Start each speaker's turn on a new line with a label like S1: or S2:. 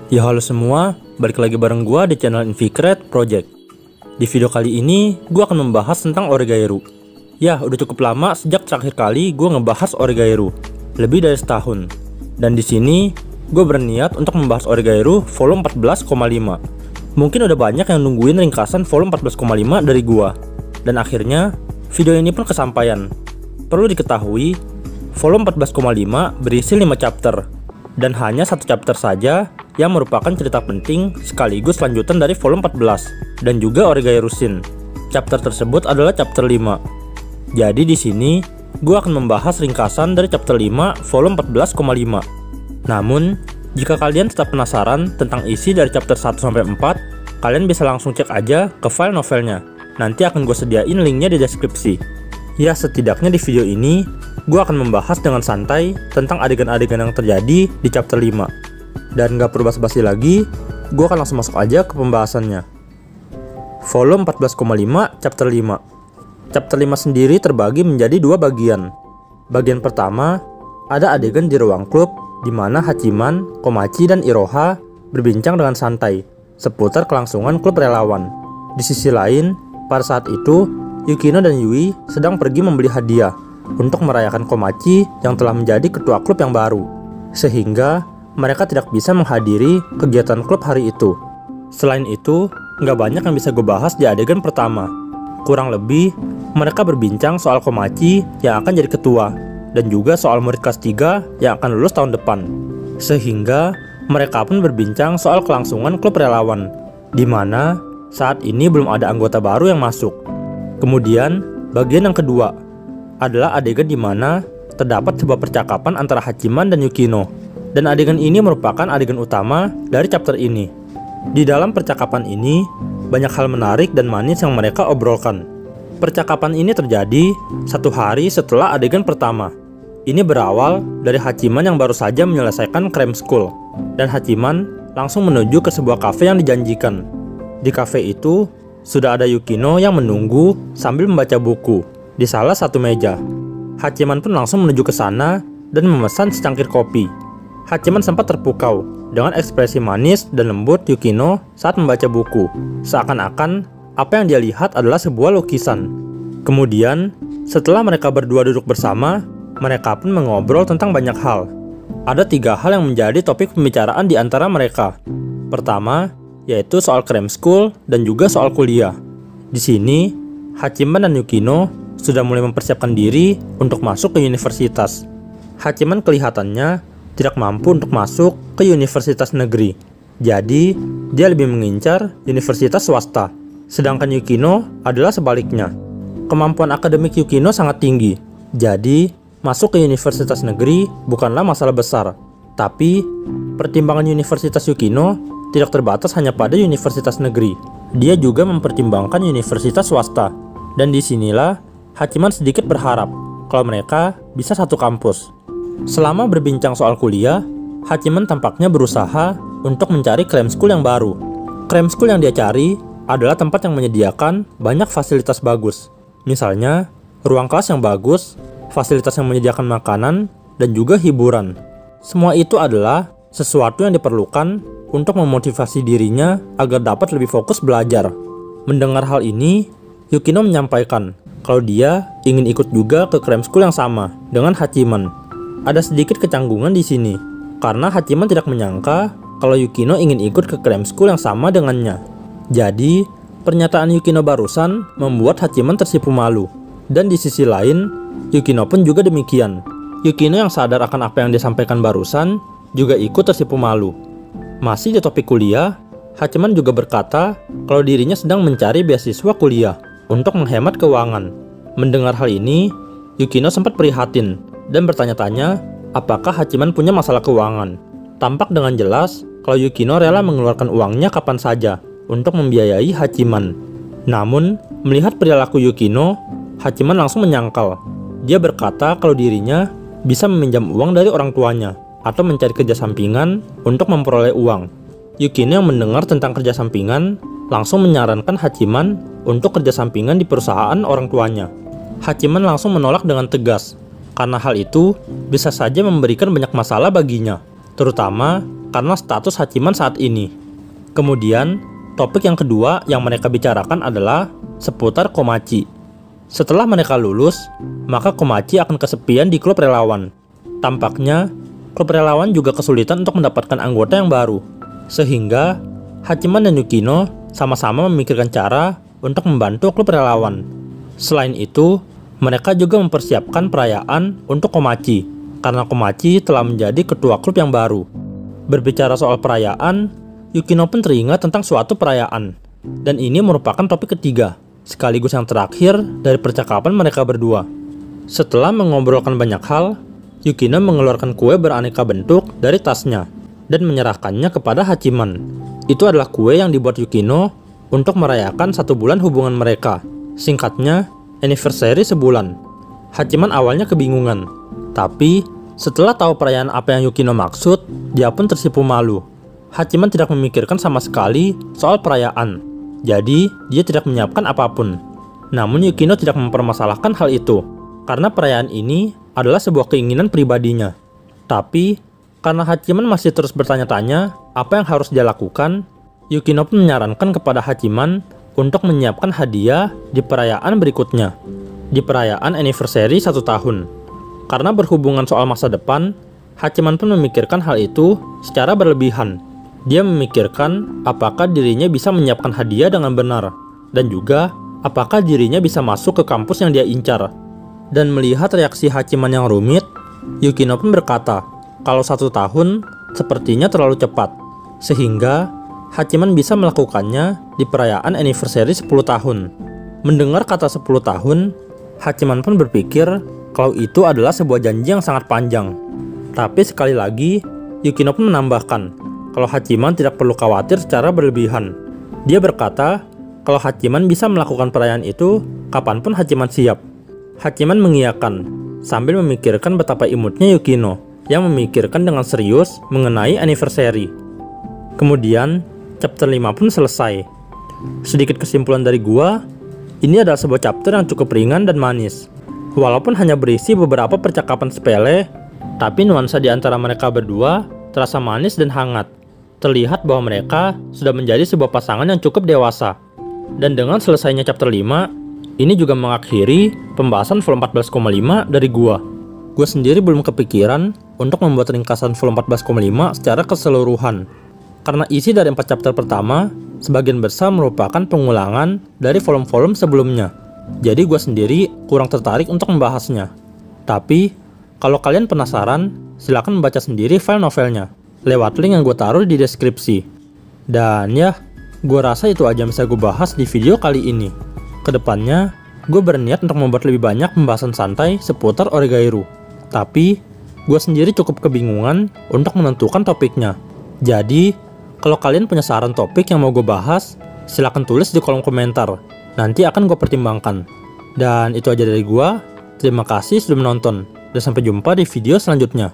S1: Ya halo semua, balik lagi bareng gua di channel Inficreate Project. Di video kali ini, gua akan membahas tentang Oregairu. Ya, udah cukup lama sejak terakhir kali gua ngebahas Oregairu, lebih dari setahun. Dan di sini, gua berniat untuk membahas Oregairu volume 14,5. Mungkin udah banyak yang nungguin ringkasan volume 14,5 dari gua. Dan akhirnya, video ini pun kesampaian. Perlu diketahui, volume 14,5 berisi 5 chapter, dan hanya satu chapter saja yang merupakan cerita penting sekaligus lanjutan dari volume 14 dan juga Oregairu Shin. Chapter tersebut adalah chapter 5. Jadi di sini gue akan membahas ringkasan dari chapter 5 volume 14,5. Namun, jika kalian tetap penasaran tentang isi dari chapter 1 sampai 4, kalian bisa langsung cek aja ke file novelnya. Nanti akan gue sediain linknya di deskripsi. Ya, setidaknya di video ini gue akan membahas dengan santai tentang adegan-adegan yang terjadi di chapter 5. Dan gak perlu basa-basi lagi, gue akan langsung masuk aja ke pembahasannya. Volume 14,5 chapter 5. Chapter 5 sendiri terbagi menjadi dua bagian. Bagian pertama, ada adegan di ruang klub di mana Hachiman, Komachi, dan Iroha berbincang dengan santai seputar kelangsungan klub relawan. Di sisi lain, pada saat itu, Yukino dan Yui sedang pergi membeli hadiah untuk merayakan Komachi yang telah menjadi ketua klub yang baru. Sehingga mereka tidak bisa menghadiri kegiatan klub hari itu. Selain itu, nggak banyak yang bisa gue bahas di adegan pertama. Kurang lebih, mereka berbincang soal Komachi yang akan jadi ketua, dan juga soal murid kelas 3 yang akan lulus tahun depan. Sehingga, mereka pun berbincang soal kelangsungan klub relawan, di mana saat ini belum ada anggota baru yang masuk. Kemudian, bagian yang kedua adalah adegan di mana terdapat sebuah percakapan antara Hachiman dan Yukino. Dan adegan ini merupakan adegan utama dari chapter ini. Di dalam percakapan ini, banyak hal menarik dan manis yang mereka obrolkan. Percakapan ini terjadi satu hari setelah adegan pertama. Ini berawal dari Hachiman yang baru saja menyelesaikan cram school. Dan Hachiman langsung menuju ke sebuah kafe yang dijanjikan. Di kafe itu, sudah ada Yukino yang menunggu sambil membaca buku di salah satu meja. Hachiman pun langsung menuju ke sana dan memesan secangkir kopi. Hachiman sempat terpukau dengan ekspresi manis dan lembut Yukino saat membaca buku. Seakan-akan apa yang dia lihat adalah sebuah lukisan. Kemudian, setelah mereka berdua duduk bersama, mereka pun mengobrol tentang banyak hal. Ada 3 hal yang menjadi topik pembicaraan di antara mereka. Pertama, yaitu soal cram school dan juga soal kuliah. Di sini, Hachiman dan Yukino sudah mulai mempersiapkan diri untuk masuk ke universitas. Hachiman kelihatannya tidak mampu untuk masuk ke universitas negeri. Jadi, dia lebih mengincar universitas swasta. Sedangkan Yukino adalah sebaliknya. Kemampuan akademik Yukino sangat tinggi. Jadi, masuk ke universitas negeri bukanlah masalah besar. Tapi, pertimbangan universitas Yukino tidak terbatas hanya pada universitas negeri. Dia juga mempertimbangkan universitas swasta. Dan disinilah Hachiman sedikit berharap kalau mereka bisa satu kampus. Selama berbincang soal kuliah, Hachiman tampaknya berusaha untuk mencari cram school yang baru. Cram school yang dia cari adalah tempat yang menyediakan banyak fasilitas bagus. Misalnya, ruang kelas yang bagus, fasilitas yang menyediakan makanan, dan juga hiburan. Semua itu adalah sesuatu yang diperlukan untuk memotivasi dirinya agar dapat lebih fokus belajar. Mendengar hal ini, Yukino menyampaikan kalau dia ingin ikut juga ke cram school yang sama dengan Hachiman. Ada sedikit kecanggungan di sini, karena Hachiman tidak menyangka kalau Yukino ingin ikut ke cram school yang sama dengannya. Jadi, pernyataan Yukino barusan membuat Hachiman tersipu malu. Dan di sisi lain, Yukino pun juga demikian. Yukino yang sadar akan apa yang disampaikan barusan, juga ikut tersipu malu. Masih di topik kuliah, Hachiman juga berkata kalau dirinya sedang mencari beasiswa kuliah untuk menghemat keuangan. Mendengar hal ini, Yukino sempat prihatin dan bertanya-tanya apakah Hachiman punya masalah keuangan. Tampak dengan jelas kalau Yukino rela mengeluarkan uangnya kapan saja untuk membiayai Hachiman. Namun, melihat perilaku Yukino, Hachiman langsung menyangkal. Dia berkata kalau dirinya bisa meminjam uang dari orang tuanya atau mencari kerja sampingan untuk memperoleh uang. Yukino yang mendengar tentang kerja sampingan langsung menyarankan Hachiman untuk kerja sampingan di perusahaan orang tuanya. Hachiman langsung menolak dengan tegas karena hal itu bisa saja memberikan banyak masalah baginya, terutama karena status Hachiman saat ini. Kemudian, topik yang kedua yang mereka bicarakan adalah seputar Komachi. Setelah mereka lulus, maka Komachi akan kesepian di klub relawan. Tampaknya, klub relawan juga kesulitan untuk mendapatkan anggota yang baru. Sehingga, Hachiman dan Yukino sama-sama memikirkan cara untuk membantu klub relawan. Selain itu, mereka juga mempersiapkan perayaan untuk Komachi, karena Komachi telah menjadi ketua klub yang baru. Berbicara soal perayaan, Yukino pun teringat tentang suatu perayaan. Dan ini merupakan topik ketiga, sekaligus yang terakhir dari percakapan mereka berdua. Setelah mengobrolkan banyak hal, Yukino mengeluarkan kue beraneka bentuk dari tasnya dan menyerahkannya kepada Hachiman. Itu adalah kue yang dibuat Yukino untuk merayakan 1 bulan hubungan mereka. Singkatnya, anniversary sebulan. Hachiman awalnya kebingungan, tapi setelah tahu perayaan apa yang Yukino maksud, dia pun tersipu malu. Hachiman tidak memikirkan sama sekali soal perayaan, jadi dia tidak menyiapkan apapun. Namun Yukino tidak mempermasalahkan hal itu, karena perayaan ini adalah sebuah keinginan pribadinya. Tapi, karena Hachiman masih terus bertanya-tanya apa yang harus dia lakukan, Yukino pun menyarankan kepada Hachiman untuk menyiapkan hadiah di perayaan berikutnya, di perayaan anniversary 1 tahun. Karena berhubungan soal masa depan, Hachiman pun memikirkan hal itu secara berlebihan. Dia memikirkan apakah dirinya bisa menyiapkan hadiah dengan benar, dan juga apakah dirinya bisa masuk ke kampus yang dia incar. Dan melihat reaksi Hachiman yang rumit, Yukino pun berkata kalau 1 tahun sepertinya terlalu cepat, sehingga Hachiman bisa melakukannya di perayaan anniversary 10 tahun. Mendengar kata 10 tahun, Hachiman pun berpikir kalau itu adalah sebuah janji yang sangat panjang. Tapi sekali lagi, Yukino pun menambahkan kalau Hachiman tidak perlu khawatir secara berlebihan. Dia berkata kalau Hachiman bisa melakukan perayaan itu kapanpun Hachiman siap. Hachiman mengiyakan sambil memikirkan betapa imutnya Yukino yang memikirkan dengan serius mengenai anniversary. Kemudian, chapter 5 pun selesai. Sedikit kesimpulan dari gua, ini adalah sebuah chapter yang cukup ringan dan manis. Walaupun hanya berisi beberapa percakapan sepele, tapi nuansa di antara mereka berdua terasa manis dan hangat. Terlihat bahwa mereka sudah menjadi sebuah pasangan yang cukup dewasa. Dan dengan selesainya chapter 5, ini juga mengakhiri pembahasan full 14,5 dari gua. Gua sendiri belum kepikiran untuk membuat ringkasan full 14,5 secara keseluruhan. Karena isi dari 4 chapter pertama, sebagian besar merupakan pengulangan dari volume-volume sebelumnya. Jadi gue sendiri kurang tertarik untuk membahasnya. Tapi, kalau kalian penasaran, silakan membaca sendiri file novelnya lewat link yang gue taruh di deskripsi. Dan ya, gue rasa itu aja yang bisa gue bahas di video kali ini. Kedepannya, gue berniat untuk membuat lebih banyak pembahasan santai seputar Oregairu. Tapi, gue sendiri cukup kebingungan untuk menentukan topiknya. Jadi, kalau kalian punya saran topik yang mau gue bahas, silahkan tulis di kolom komentar. Nanti akan gue pertimbangkan. Dan itu aja dari gue. Terima kasih sudah menonton. Dan sampai jumpa di video selanjutnya.